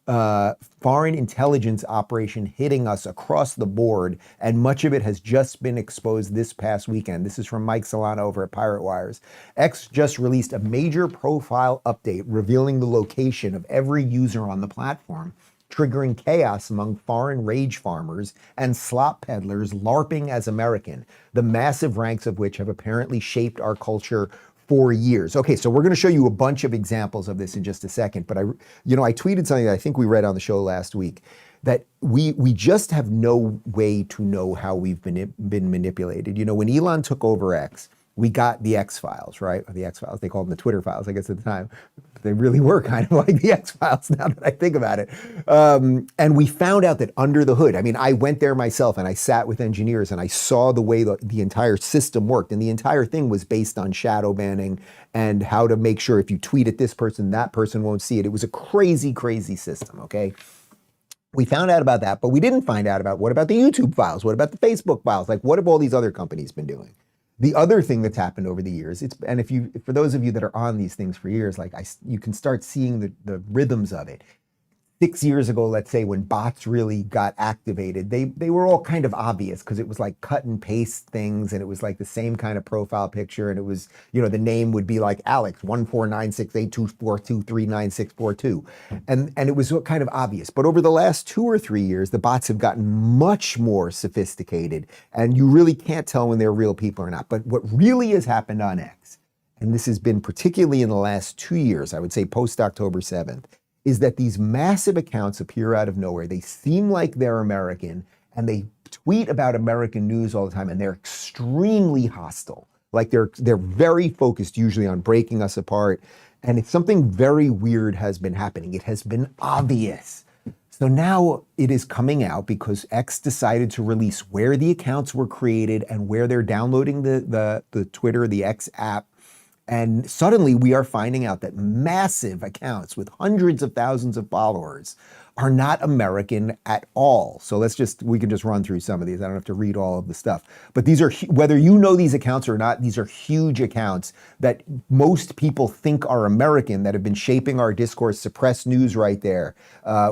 intelligence operation hitting us across the board, and much of it has just been exposed this past weekend. This is from Mike Solano over at Pirate Wires. X just released a major profile update revealing the location of every user on the platform, triggering chaos among foreign rage farmers and slop peddlers LARPing as American, the massive ranks of which have apparently shaped our culture for years. Okay, so we're going to show you a bunch of examples of this in just a second, but I tweeted something that I think we read on the show last week, that we just have no way to know how we've been manipulated. You know, when Elon took over X, we got the X files, right? Or the X files, they called them the Twitter files, I guess at the time. They really were kind of like the X files now that I think about it. And we found out that under the hood, I mean, I went there myself and I sat with engineers and I saw the way the entire system worked. And the entire thing was based on shadow banning and how to make sure if you tweet at this person, that person won't see it. It was a crazy, crazy system, okay? We found out about that, but we didn't find out about what about the YouTube files? What about the Facebook files? Like, what have all these other companies been doing? The other thing that's happened over the years, for those of you that are on these things for years, you can start seeing the rhythms of it. 6 years ago, let's say, when bots really got activated, they were all kind of obvious because it was like cut and paste things, and it was like the same kind of profile picture, and it was, you know, the name would be like Alex 1496824239642, and it was kind of obvious. But over the last 2 or 3 years, the bots have gotten much more sophisticated, and you really can't tell when they're real people or not. But what really has happened on X, and this has been particularly in the last 2 years, I would say post October 7th, is that these massive accounts appear out of nowhere. They seem like they're American, and they tweet about American news all the time, and they're extremely hostile. Like they're very focused usually on breaking us apart. And it's something very weird has been happening. It has been obvious. So now it is coming out because X decided to release where the accounts were created and where they're downloading the Twitter, the X app. And suddenly we are finding out that massive accounts with hundreds of thousands of followers are not American at all. So we can just run through some of these. I don't have to read all of the stuff. But these are, whether you know these accounts or not, these are huge accounts that most people think are American that have been shaping our discourse. Suppressed News right there,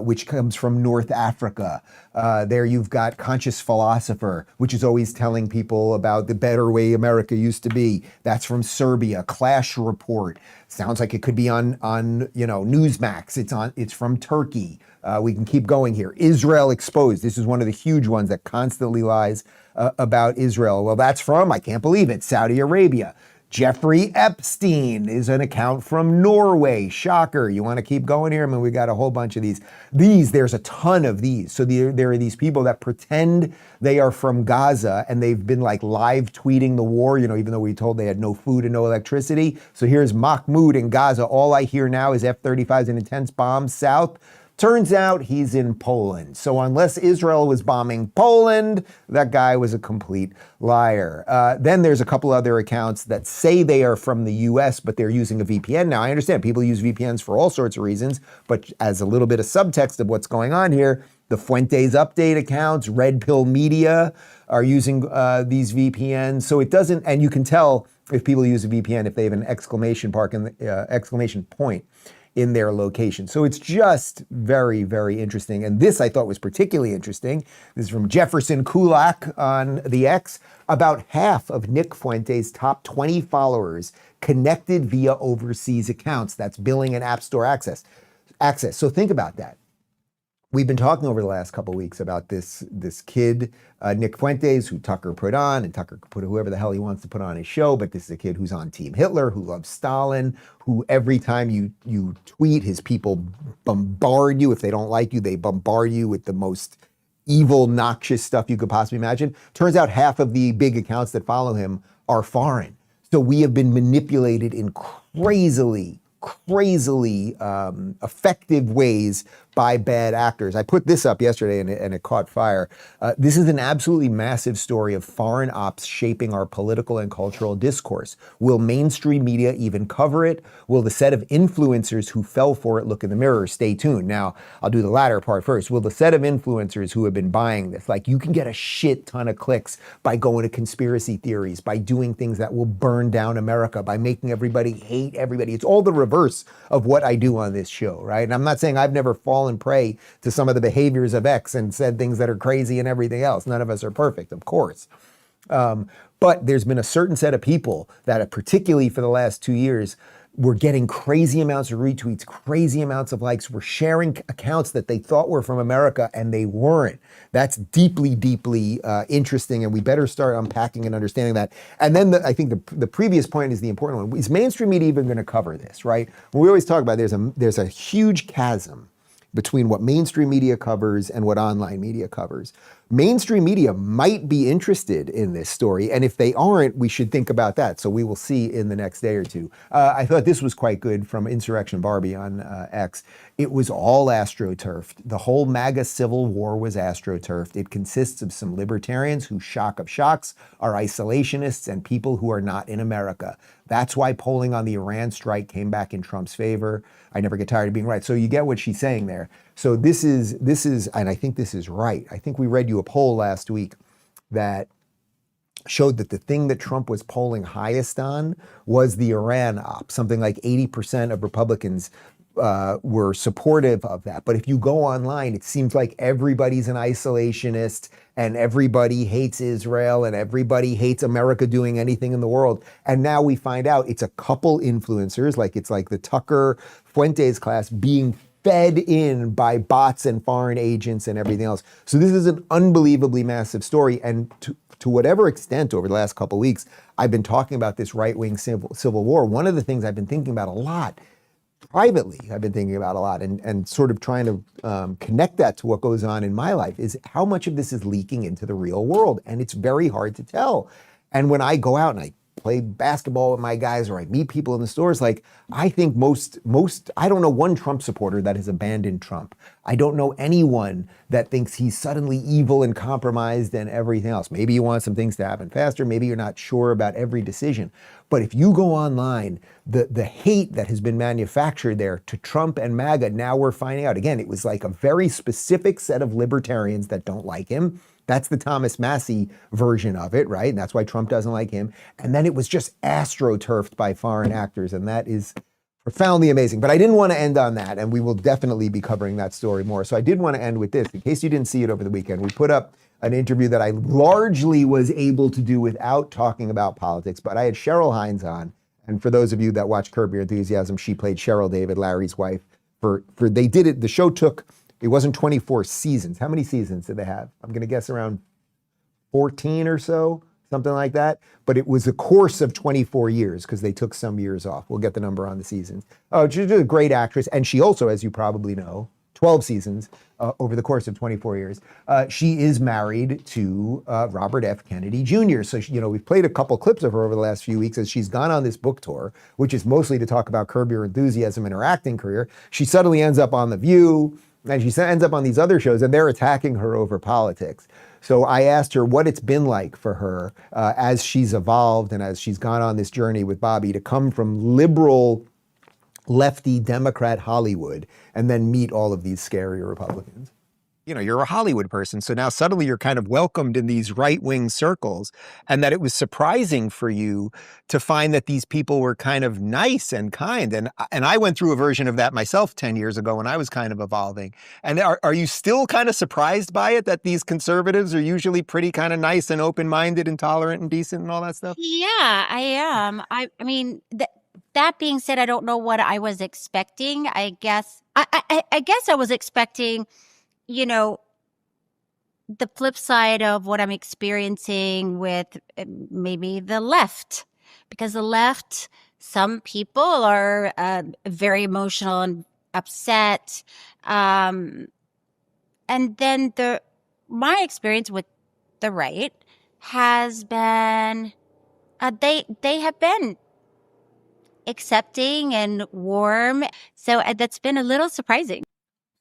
which comes from North Africa. There you've got Conscious Philosopher, which is always telling people about the better way America used to be. That's from Serbia. Clash Report. Sounds like it could be on Newsmax. It's from Turkey. We can keep going here. Israel Exposed. This is one of the huge ones that constantly lies about Israel. Well, that's from, I can't believe it, Saudi Arabia. Jeffrey Epstein is an account from Norway. Shocker. You want to keep going here? I mean, we got a whole bunch of these. There's a ton of these. So there are these people that pretend they are from Gaza, and they've been like live tweeting the war, you know, even though we told they had no food and no electricity. So here's Mahmoud in Gaza. All I hear now is F-35s and intense bombs south. Turns out he's in Poland. So unless Israel was bombing Poland, that guy was a complete liar. Then there's a couple other accounts that say they are from the US, but they're using a VPN. Now, I understand people use VPNs for all sorts of reasons, but as a little bit of subtext of what's going on here, the Fuentes Update accounts, Red Pill Media are using these VPNs. So it doesn't, and you can tell if people use a VPN if they have an exclamation point in their location. So it's just very, very interesting. And this I thought was particularly interesting. This is from Jefferson Kulak on the X. About half of Nick Fuentes' top 20 followers connected via overseas accounts. That's billing and App Store access. So think about that. We've been talking over the last couple of weeks about this kid, Nick Fuentes, who Tucker put on, and Tucker could put whoever the hell he wants to put on his show, but this is a kid who's on Team Hitler, who loves Stalin, who every time you tweet, his people bombard you. If they don't like you, they bombard you with the most evil, noxious stuff you could possibly imagine. Turns out half of the big accounts that follow him are foreign. So we have been manipulated in crazily crazily effective ways by bad actors. I put this up yesterday and it caught fire. This is an absolutely massive story of foreign ops shaping our political and cultural discourse. Will mainstream media even cover it? Will the set of influencers who fell for it look in the mirror? Stay tuned. Now, I'll do the latter part first. Will the set of influencers who have been buying this, like you can get a shit ton of clicks by going to conspiracy theories, by doing things that will burn down America, by making everybody hate everybody. It's all the reverse of what I do on this show, right? And I'm not saying I've never fallen prey to some of the behaviors of X and said things that are crazy and everything else. None of us are perfect, of course. But there's been a certain set of people that, particularly for the last 2 years, were getting crazy amounts of retweets, crazy amounts of likes, were sharing accounts that they thought were from America and they weren't. That's deeply, deeply interesting, and we better start unpacking and understanding that. And then I think the previous point is the important one. Is mainstream media even going to cover this, right? When we always talk about there's a huge chasm between what mainstream media covers and what online media covers. Mainstream media might be interested in this story, and if they aren't, we should think about that. So we will see in the next day or two. I thought this was quite good from Insurrection Barbie on X. It was all astroturfed. The whole MAGA civil war was astroturfed. It consists of some libertarians who, shock of shocks, are isolationists and people who are not in America. That's why polling on the Iran strike came back in Trump's favor. I never get tired of being right. So you get what she's saying there. So this is, and I think this is right. I think we read you a poll last week that showed that the thing that Trump was polling highest on was the Iran op. Something like 80% of Republicans were supportive of that. But if you go online, it seems like everybody's an isolationist and everybody hates Israel and everybody hates America doing anything in the world. And now we find out it's a couple influencers, like it's like the Tucker Fuentes class being fed in by bots and foreign agents and everything else. So this is an unbelievably massive story. And to whatever extent over the last couple of weeks, I've been talking about this right-wing civil war. One of the things I've been thinking about a lot, privately, I've been thinking about a lot and sort of trying to connect that to what goes on in my life is how much of this is leaking into the real world. And it's very hard to tell. And when I go out and I play basketball with my guys or I meet people in the stores, like I think most, I don't know one Trump supporter that has abandoned Trump. I don't know anyone that thinks he's suddenly evil and compromised and everything else. Maybe you want some things to happen faster. Maybe you're not sure about every decision. But if you go online, the hate that has been manufactured there to Trump and MAGA, now we're finding out. Again, it was like a very specific set of libertarians that don't like him. That's the Thomas Massie version of it, right? And that's why Trump doesn't like him. And then it was just astroturfed by foreign actors, and that is profoundly amazing. But I didn't want to end on that, and we will definitely be covering that story more. So I did want to end with this. In case you didn't see it over the weekend, we put up an interview that I largely was able to do without talking about politics, but I had Cheryl Hines on. And for those of you that watch Curb Your Enthusiasm, she played Cheryl David, Larry's wife. They did it, the show took, it wasn't 24 seasons. How many seasons did they have? I'm going to guess around 14 or so, something like that. But it was a course of 24 years because they took some years off. We'll get the number on the seasons. Oh, she's a great actress. And she also, as you probably know, 12 seasons over the course of 24 years. She is married to Robert F. Kennedy Jr. So, we've played a couple clips of her over the last few weeks as she's gone on this book tour, which is mostly to talk about Curb Your Enthusiasm and her acting career. She suddenly ends up on The View, and she ends up on these other shows, and they're attacking her over politics. So I asked her what it's been like for her as she's evolved and as she's gone on this journey with Bobby to come from liberal, lefty Democrat Hollywood and then meet all of these scary Republicans. You're a Hollywood person, so now suddenly you're kind of welcomed in these right-wing circles, and that it was surprising for you to find that these people were kind of nice and kind. And I went through a version of that myself 10 years ago when I was kind of evolving. And are you still kind of surprised by it, that these conservatives are usually pretty kind of nice and open-minded and tolerant and decent and all that stuff? Yeah, I am. I mean, that being said, I don't know what I was expecting. I guess I was expecting, the flip side of what I'm experiencing with maybe the left, because the left, some people are very emotional and upset. And then my experience with the right has been, they have been accepting and warm. So that's been a little surprising.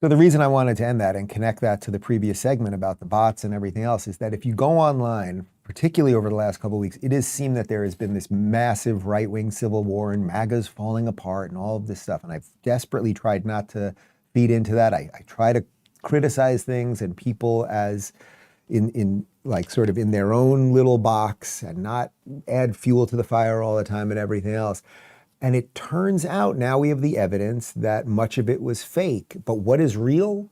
So the reason I wanted to end that and connect that to the previous segment about the bots and everything else is that if you go online, particularly over the last couple of weeks, it has seemed that there has been this massive right-wing civil war and MAGA's falling apart and all of this stuff. And I've desperately tried not to feed into that. I try to criticize things and people as in like sort of in their own little box and not add fuel to the fire all the time and everything else. And it turns out now we have the evidence that much of it was fake. But what is real?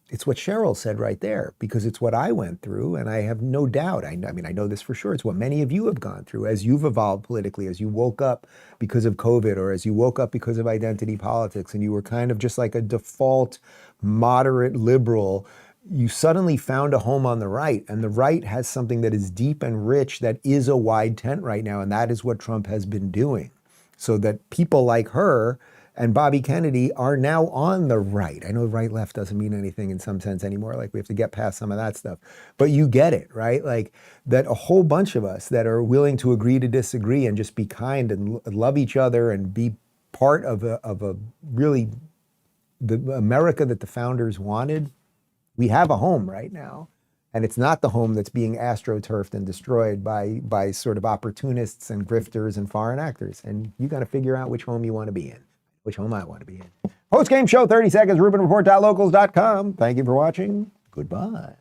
It's what Cheryl said right there, because it's what I went through, and I have no doubt. I mean, I know this for sure. It's what many of you have gone through as you've evolved politically, as you woke up because of COVID, or as you woke up because of identity politics, and you were kind of just like a default moderate liberal. You suddenly found a home on the right, and the right has something that is deep and rich that is a wide tent right now, and that is what Trump has been doing. So that people like her and Bobby Kennedy are now on the right. I know right-left doesn't mean anything in some sense anymore. Like we have to get past some of that stuff. But you get it, right? Like that a whole bunch of us that are willing to agree to disagree and just be kind and love each other and be part of a really the America that the founders wanted, we have a home right now. And it's not the home that's being astroturfed and destroyed by sort of opportunists and grifters and foreign actors. And you got to figure out which home you want to be in, which home I want to be in. Post-game show, 30 seconds, RubinReport.locals.com. Thank you for watching. Goodbye.